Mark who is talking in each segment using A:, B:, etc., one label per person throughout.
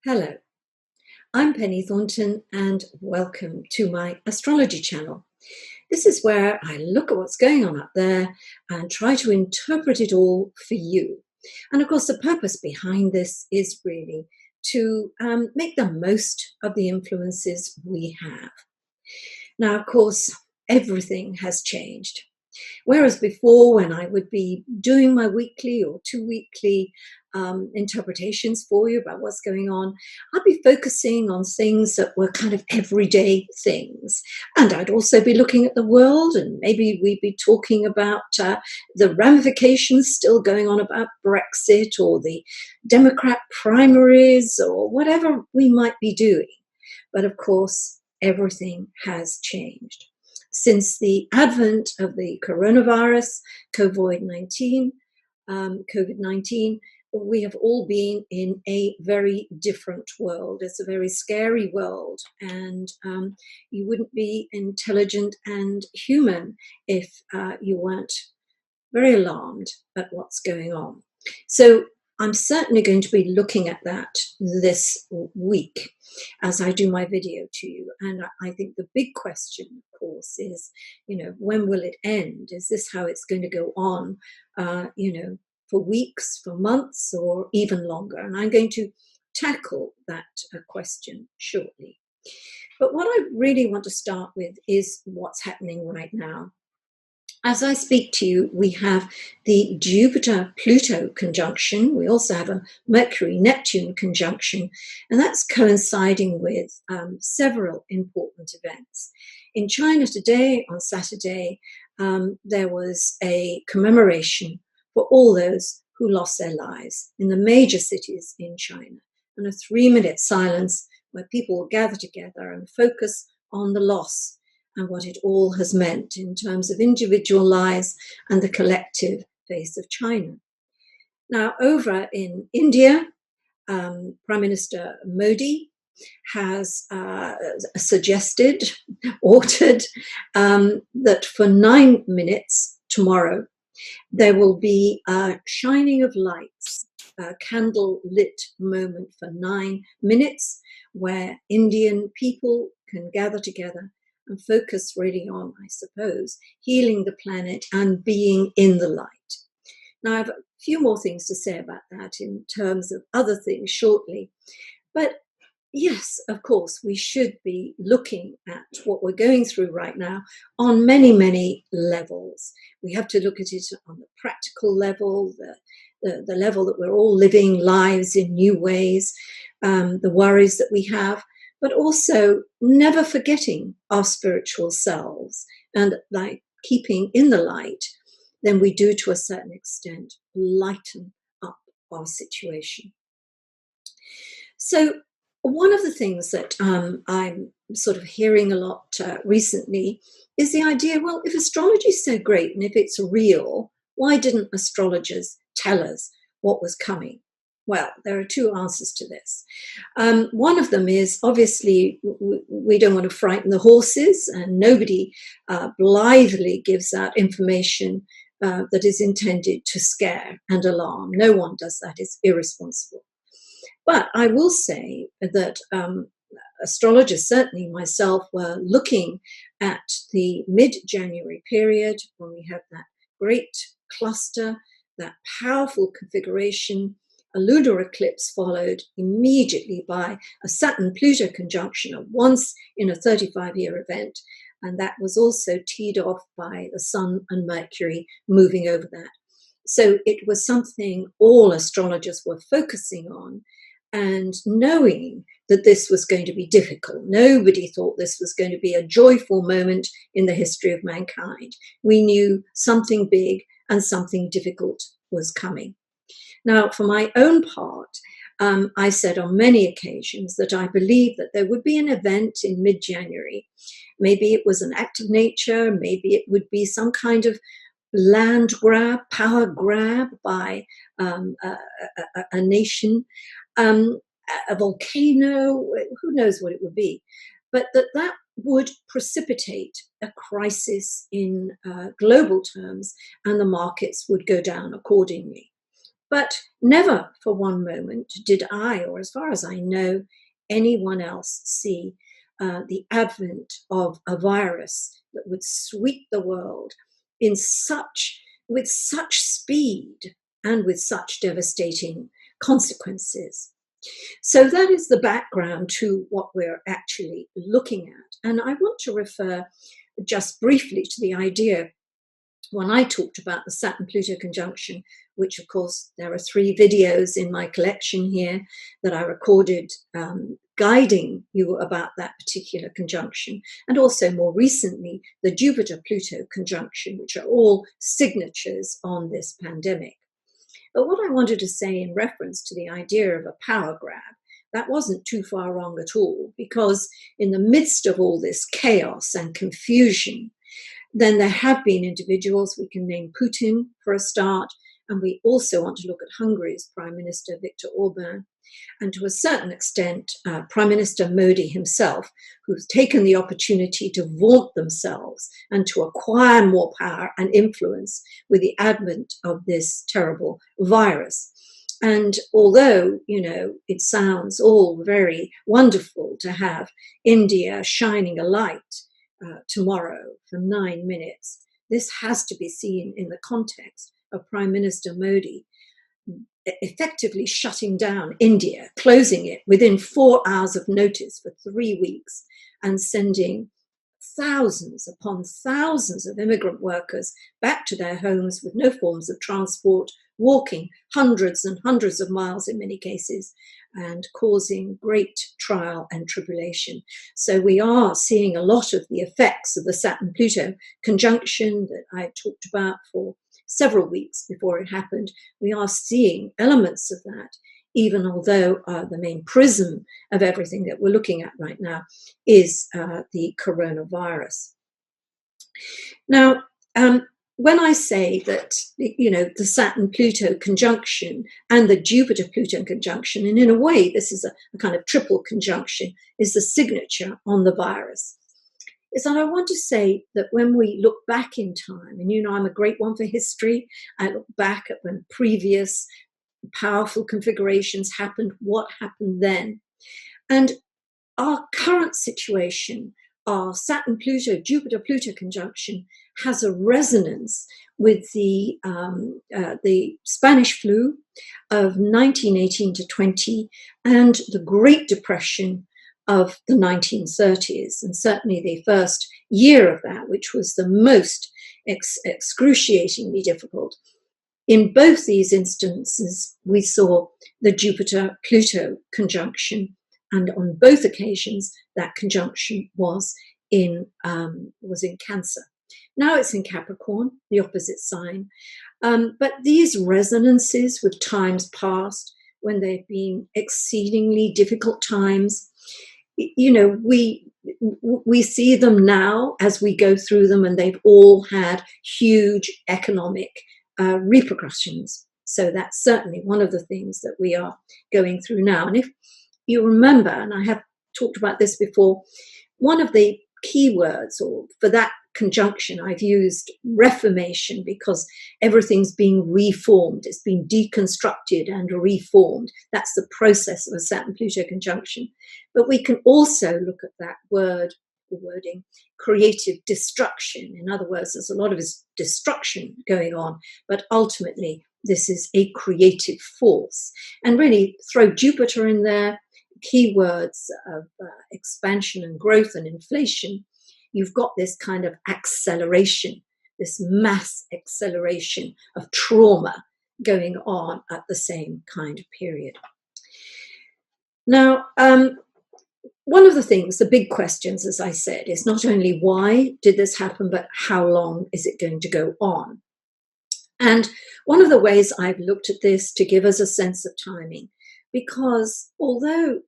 A: Hello, I'm Penny Thornton and welcome to my astrology channel. This is where I look at what's going on up there and try to interpret it all for you. And of course, the purpose behind this is really to make the most of the influences we have. Now, of course, everything has changed. Whereas before, when I would be doing my weekly or 2 weekly interpretations for you about what's going on, I'd be focusing on things that were kind of everyday things. And I'd also be looking at the world, and maybe we'd be talking about the ramifications still going on about Brexit or the Democrat primaries or whatever we might be doing. But of course, everything has changed. Since the advent of the coronavirus, COVID-19, we have all been in a very different world. It's a very scary world, and you wouldn't be intelligent and human if you weren't very alarmed at what's going on. So I'm certainly going to be looking at that this week as I do my video to you. And I think the big question, of course, is, when will it end? Is this how it's going to go on, for weeks, for months, or even longer? And I'm going to tackle that question shortly. But what I really want to start with is what's happening right now. As I speak to you, we have the Jupiter-Pluto conjunction. We also have a Mercury-Neptune conjunction, and that's coinciding with several important events. In China today, on Saturday, there was a commemoration for all those who lost their lives in the major cities in China, and a 3-minute silence where people will gather together and focus on the loss and what it all has meant in terms of individual lives and the collective face of China. Now, over in India, Prime Minister Modi has ordered that for 9 minutes tomorrow, there will be a shining of lights, a candle-lit moment for 9 minutes where Indian people can gather together and focus really on, I suppose, healing the planet and being in the light. Now, I have a few more things to say about that in terms of other things shortly. But yes, of course, we should be looking at what we're going through right now on many, many levels. We have to look at it on the practical level, the level that we're all living lives in new ways, the worries that we have, but also never forgetting our spiritual selves and like keeping in the light, then we do to a certain extent lighten up our situation. So one of the things that I'm sort of hearing a lot recently is the idea, well, if astrology is so great and if it's real, why didn't astrologers tell us what was coming? Well, there are two answers to this. One of them is, obviously, we don't want to frighten the horses, and nobody blithely gives out information that is intended to scare and alarm. No one does that. It's irresponsible. But I will say that astrologers, certainly myself, were looking at the mid-January period when we have that great cluster, that powerful configuration. A lunar eclipse followed immediately by a Saturn-Pluto conjunction, a once in a 35-year event. And that was also teed off by the Sun and Mercury moving over that. So it was something all astrologers were focusing on and knowing that this was going to be difficult. Nobody thought this was going to be a joyful moment in the history of mankind. We knew something big and something difficult was coming. Now, for my own part, I said on many occasions that I believed that there would be an event in mid-January. Maybe it was an act of nature, maybe it would be some kind of land grab, power grab by a nation, a volcano, who knows what it would be. But that would precipitate a crisis in global terms, and the markets would go down accordingly. But never for one moment did I, or as far as I know, anyone else see the advent of a virus that would sweep the world in with such speed and with such devastating consequences. So that is the background to what we're actually looking at. And I want to refer just briefly to the idea when I talked about the Saturn-Pluto conjunction, which of course there are 3 videos in my collection here that I recorded guiding you about that particular conjunction, and also more recently the Jupiter-Pluto conjunction, which are all signatures on this pandemic. But what I wanted to say in reference to the idea of a power grab, that wasn't too far wrong at all, because in the midst of all this chaos and confusion, then there have been individuals, we can name Putin for a start, and we also want to look at Hungary's Prime Minister Viktor Orban, and to a certain extent, Prime Minister Modi himself, who's taken the opportunity to vaunt themselves and to acquire more power and influence with the advent of this terrible virus. And although, it sounds all very wonderful to have India shining a light tomorrow for 9 minutes, this has to be seen in the context of Prime Minister Modi effectively shutting down India, closing it within 4 hours of notice for 3 weeks, and sending thousands upon thousands of immigrant workers back to their homes with no forms of transport, walking hundreds and hundreds of miles in many cases, and causing great trial and tribulation. So we are seeing a lot of the effects of the Saturn-Pluto conjunction that I talked about for several weeks before it happened. We are seeing elements of that, even although the main prism of everything that we're looking at right now is the coronavirus. Now, when I say that, the Saturn-Pluto conjunction and the Jupiter-Pluto conjunction, and in a way this is a kind of triple conjunction, is the signature on the virus, is that I want to say that when we look back in time, and I'm a great one for history, I look back at when previous powerful configurations happened, what happened then. And our current situation, our Saturn-Pluto, Jupiter-Pluto conjunction, has a resonance with the Spanish flu of 1918 to 20 and the Great Depression of the 1930s, and certainly the first year of that, which was the most excruciatingly difficult. In both these instances, we saw the Jupiter-Pluto conjunction, and on both occasions, that conjunction was in Cancer. Now it's in Capricorn, the opposite sign. But these resonances with times past, when they've been exceedingly difficult times, we see them now as we go through them, and they've all had huge economic repercussions. So that's certainly one of the things that we are going through now. And if you remember, and I have talked about this before, one of the keywords for that conjunction, I've used reformation, because everything's being reformed. It's been deconstructed and reformed. That's the process of a Saturn-Pluto conjunction. But we can also look at that wording, creative destruction. In other words, there's a lot of destruction going on, but ultimately this is a creative force. And really throw Jupiter in there, keywords of expansion and growth and inflation. You've got this kind of acceleration, this mass acceleration of trauma going on at the same kind of period. Now, one of the things, the big questions, as I said, is not only why did this happen, but how long is it going to go on? And one of the ways I've looked at this to give us a sense of timing, because although,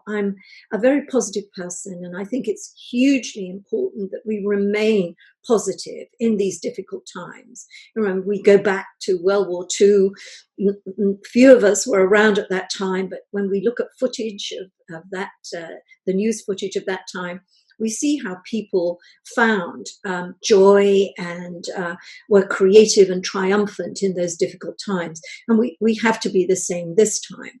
A: I'm a very positive person, and I think it's hugely important that we remain positive in these difficult times. Remember, we go back to World War II. Few of us were around at that time, but when we look at footage of that, the news footage of that time, We see how people found joy and were creative and triumphant in those difficult times. And we have to be the same this time.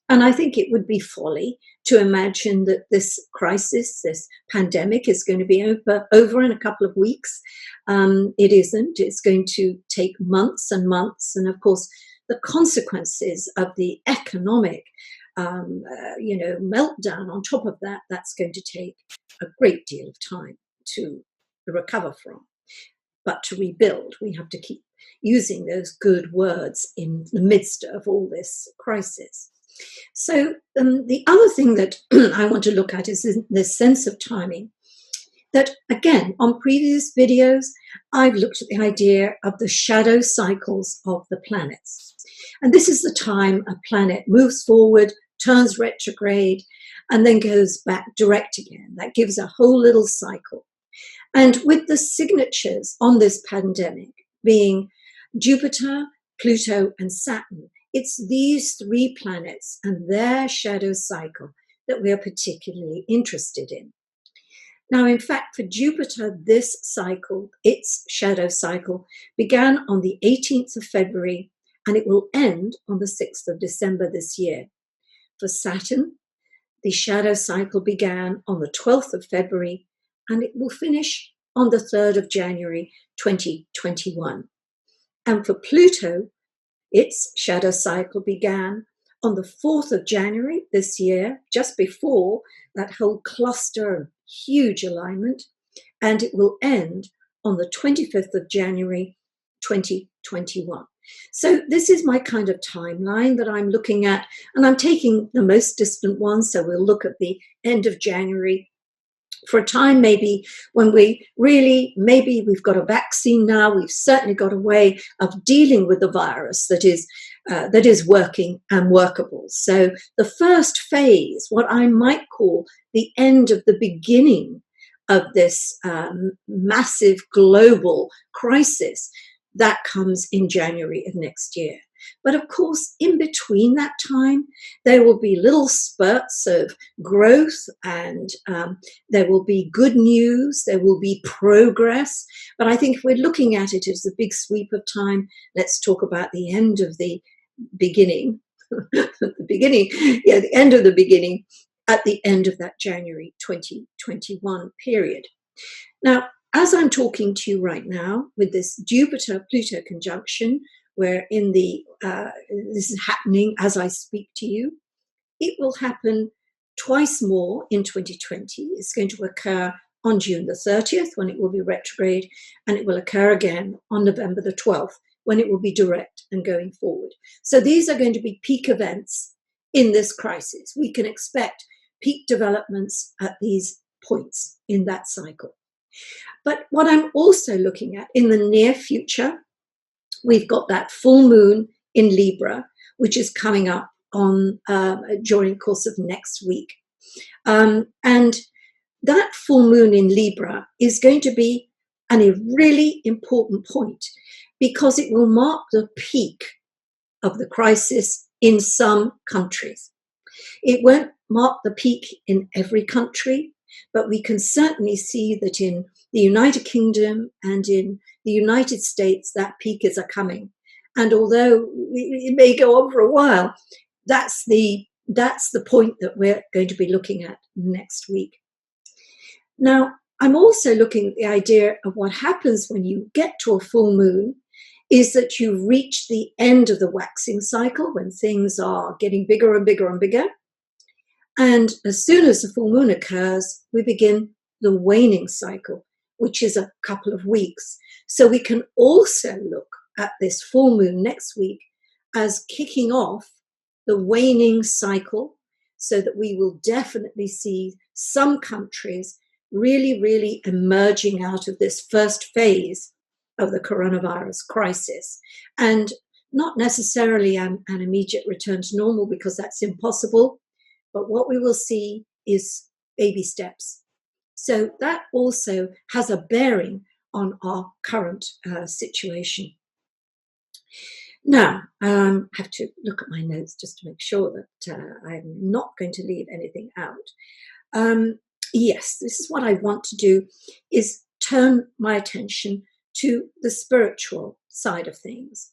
A: And I think it would be folly to imagine that this crisis, this pandemic, is going to be over in a couple of weeks. It isn't. It's going to take months and months. And of course, the consequences of the economic, meltdown on top of that, that's going to take a great deal of time to recover from. But to rebuild, we have to keep using those good words in the midst of all this crisis. So the other thing that I want to look at is this sense of timing. That, again, on previous videos, I've looked at the idea of the shadow cycles of the planets. And this is the time a planet moves forward, turns retrograde, and then goes back direct again. That gives a whole little cycle. And with the signatures on this pandemic being Jupiter, Pluto, and Saturn, it's these three planets and their shadow cycle that we are particularly interested in. Now, in fact, for Jupiter, this cycle, its shadow cycle, began on the 18th of February, and it will end on the 6th of December this year. For Saturn, the shadow cycle began on the 12th of February, and it will finish on the 3rd of January 2021. And for Pluto, its shadow cycle began on the 4th of January this year, just before that whole cluster of huge alignment, and it will end on the 25th of January 2021. So this is my kind of timeline that I'm looking at, and I'm taking the most distant one, so we'll look at the end of January for a time maybe when maybe we've got a vaccine now, we've certainly got a way of dealing with the virus that is working and workable. So the first phase, what I might call the end of the beginning of this massive global crisis, that comes in January of next year. But of course, in between that time, there will be little spurts of growth, and there will be good news, there will be progress. But I think if we're looking at it as a big sweep of time, let's talk about the end of the beginning, the end of the beginning at the end of that January 2021 period. Now, as I'm talking to you right now with this Jupiter-Pluto conjunction, where this is happening as I speak to you, it will happen twice more in 2020. It's going to occur on June the 30th when it will be retrograde, and it will occur again on November the 12th when it will be direct and going forward. So these are going to be peak events in this crisis. We can expect peak developments at these points in that cycle. But what I'm also looking at in the near future, we've got that full moon in Libra, which is coming up on during the course of next week. And that full moon in Libra is going to be a really important point because it will mark the peak of the crisis in some countries. It won't mark the peak in every country, but we can certainly see that in the United Kingdom and in the United States, that peak is coming. And although it may go on for a while, that's the point that we're going to be looking at next week. Now, I'm also looking at the idea of what happens when you get to a full moon is that you've reached the end of the waxing cycle when things are getting bigger and bigger and bigger. And as soon as the full moon occurs, we begin the waning cycle, which is a couple of weeks. So we can also look at this full moon next week as kicking off the waning cycle, so that we will definitely see some countries really, really emerging out of this first phase of the coronavirus crisis. And not necessarily an immediate return to normal, because that's impossible. But what we will see is baby steps. So that also has a bearing on our current situation. Now, I have to look at my notes just to make sure that I'm not going to leave anything out. yes, this is what I want to do, is turn my attention to the spiritual side of things.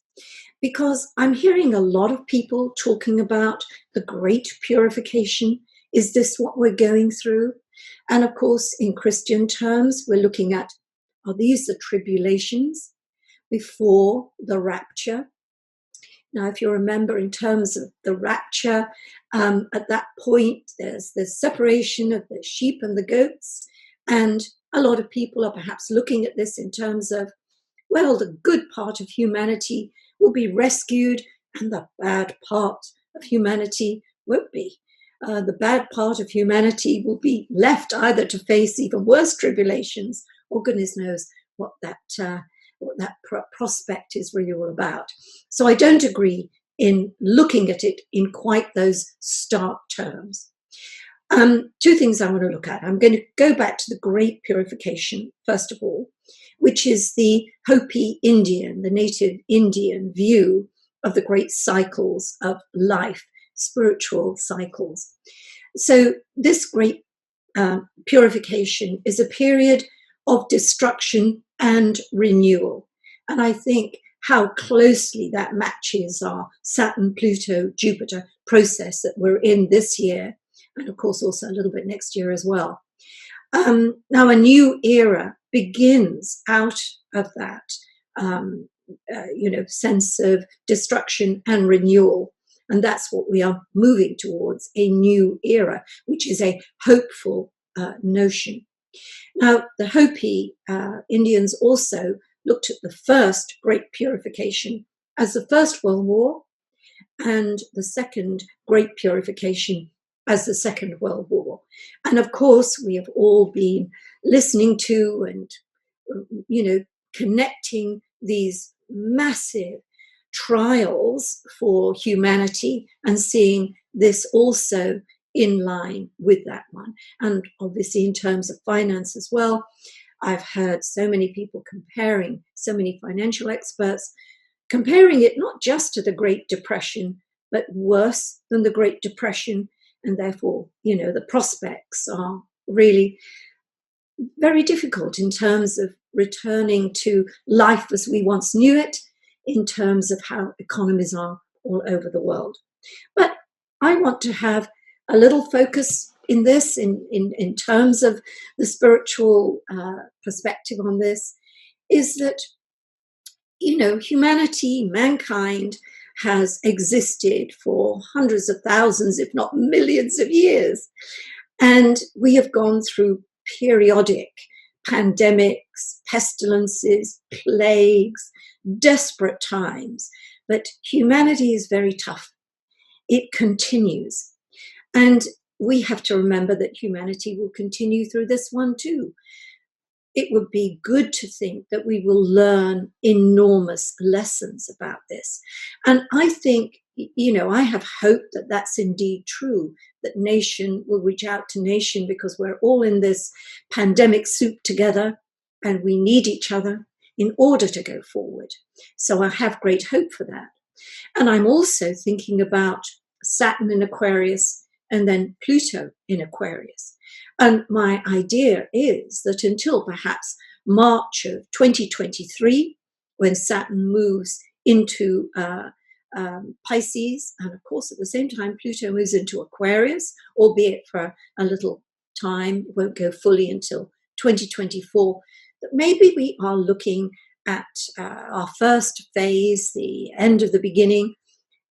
A: Because I'm hearing a lot of people talking about the great purification. Is this what we're going through? And of course, in Christian terms, we're looking at, are these the tribulations before the rapture? Now, if you remember, in terms of the rapture, at that point, there's the separation of the sheep and the goats. And a lot of people are perhaps looking at this in terms of, well, the good part of humanity will be rescued and the bad part of humanity won't be. The bad part of humanity will be left either to face even worse tribulations, or goodness knows what that prospect is really all about. So I don't agree in looking at it in quite those stark terms. Two things I want to look at. I'm going to go back to the Great Purification, first of all, which is the Hopi Indian, the native Indian view of the great cycles of life, spiritual cycles. So this great purification is a period of destruction and renewal. And I think how closely that matches our Saturn, Pluto, Jupiter process that we're in this year, and of course also a little bit next year as well. Now a new era begins out of that, sense of destruction and renewal. And that's what we are moving towards, a new era, which is a hopeful notion. Now, the Hopi Indians also looked at the first Great Purification as the First World War, and the second Great Purification as the Second World War. And of course, we have all been listening to and, connecting these massive trials for humanity and seeing this also in line with that one. And obviously in terms of finance as well, I've heard so many people comparing, so many financial experts, comparing it not just to the Great Depression, but worse than the Great Depression. And therefore, the prospects are really very difficult in terms of returning to life as we once knew it, in terms of how economies are all over the world. But I want to have a little focus in this, in terms of the spiritual perspective on this, is that, humanity, mankind, has existed for hundreds of thousands, if not millions of years. And we have gone through periodic pandemics, pestilences, plagues, desperate times. But humanity is very tough. It continues. And we have to remember that humanity will continue through this one too. It would be good to think that we will learn enormous lessons about this. And I think, I have hope that that's indeed true, that nation will reach out to nation, because we're all in this pandemic soup together and we need each other in order to go forward. So I have great hope for that. And I'm also thinking about Saturn in Aquarius and then Pluto in Aquarius. And my idea is that until perhaps March of 2023, when Saturn moves into Pisces, and of course at the same time Pluto moves into Aquarius, albeit for a little time, it won't go fully until 2024, that maybe we are looking at our first phase, the end of the beginning,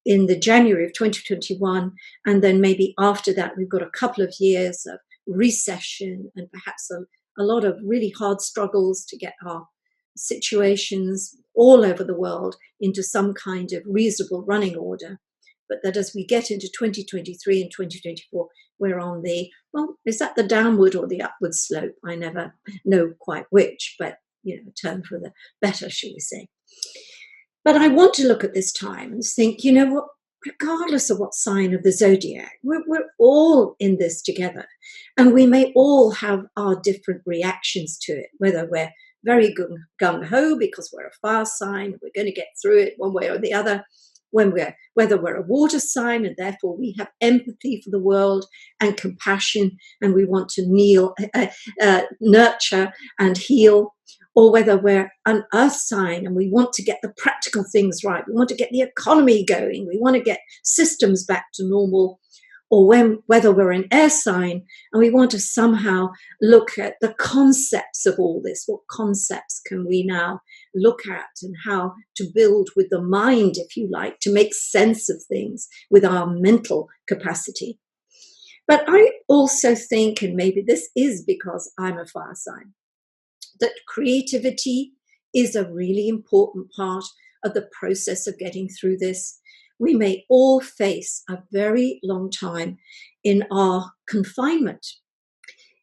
A: in the January of 2021, and then maybe after that we've got a couple of years of recession and perhaps a lot of really hard struggles to get our situations all over the world into some kind of reasonable running order. But that as we get into 2023 and 2024, we're on the, is that the downward or the upward slope? I never know quite which, but turn for the better, shall we say. But I want to look at this time and think, what, regardless of what sign of the zodiac, we're all in this together. And we may all have our different reactions to it, whether we're very gung-ho because we're a fire sign, we're going to get through it one way or the other, whether we're a water sign and therefore we have empathy for the world and compassion and we want to nurture and heal, or whether we're an earth sign and we want to get the practical things right, we want to get the economy going, we want to get systems back to normal, or whether we're an air sign and we want to somehow look at the concepts of all this. What concepts can we now look at and how to build with the mind, if you like, to make sense of things with our mental capacity. But I also think, and maybe this is because I'm a fire sign, that creativity is a really important part of the process of getting through this. We may all face a very long time in our confinement.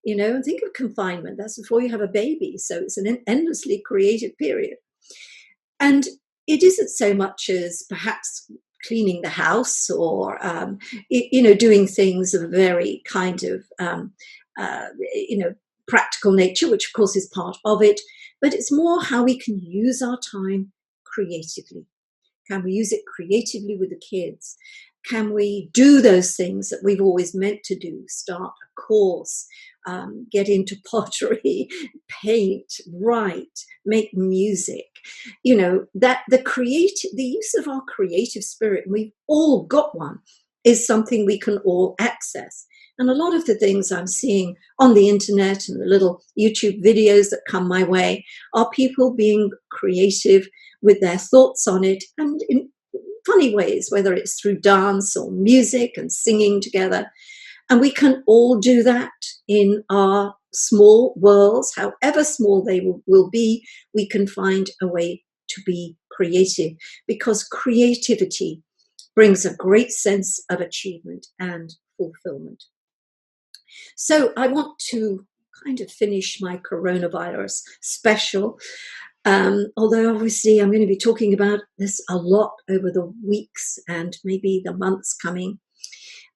A: Think of confinement. That's before you have a baby. So it's an endlessly creative period. And it isn't so much as perhaps cleaning the house or, doing things of a very kind of, practical nature, which of course is part of it. But it's more how we can use our time creatively. Can we use it creatively with the kids? Can we do those things that we've always meant to do? Start a course, get into pottery, paint, write, make music. That the use of our creative spirit, and we've all got one, is something we can all access. And a lot of the things I'm seeing on the internet and the little YouTube videos that come my way are people being creative with their thoughts on it, and in funny ways, whether it's through dance or music and singing together. And we can all do that in our small worlds, however small they will be. We can find a way to be creative, because creativity brings a great sense of achievement and fulfillment. So I want to kind of finish my coronavirus special. Although obviously I'm going to be talking about this a lot over the weeks and maybe the months coming,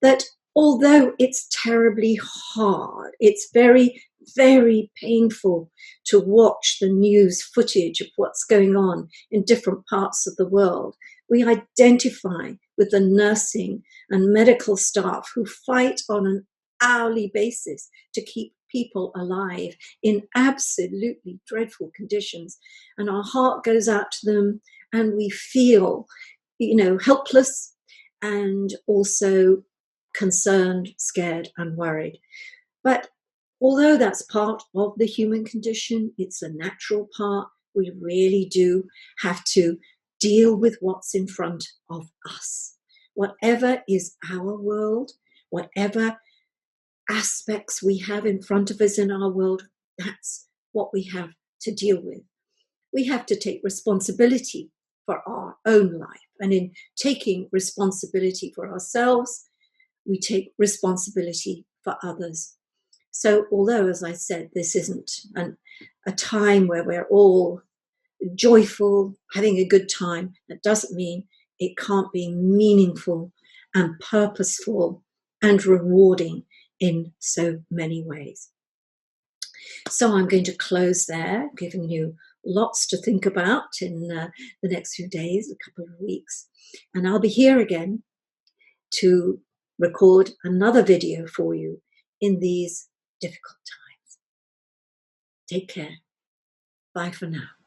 A: that although it's terribly hard, it's very, very painful to watch the news footage of what's going on in different parts of the world. We identify with the nursing and medical staff who fight on an hourly basis to keep people alive in absolutely dreadful conditions, and our heart goes out to them, and we feel, helpless and also concerned, scared, and worried. But although that's part of the human condition, it's a natural part. We really do have to deal with what's in front of us. Whatever is our world, whatever aspects we have in front of us in our world, that's what we have to deal with. We have to take responsibility for our own life. And in taking responsibility for ourselves, we take responsibility for others. So although, as I said, this isn't a time where we're all joyful, having a good time, that doesn't mean it can't be meaningful and purposeful and rewarding in so many ways. So I'm going to close there, giving you lots to think about in the next few days, a couple of weeks. And I'll be here again to record another video for you in these difficult times. Take care. Bye for now.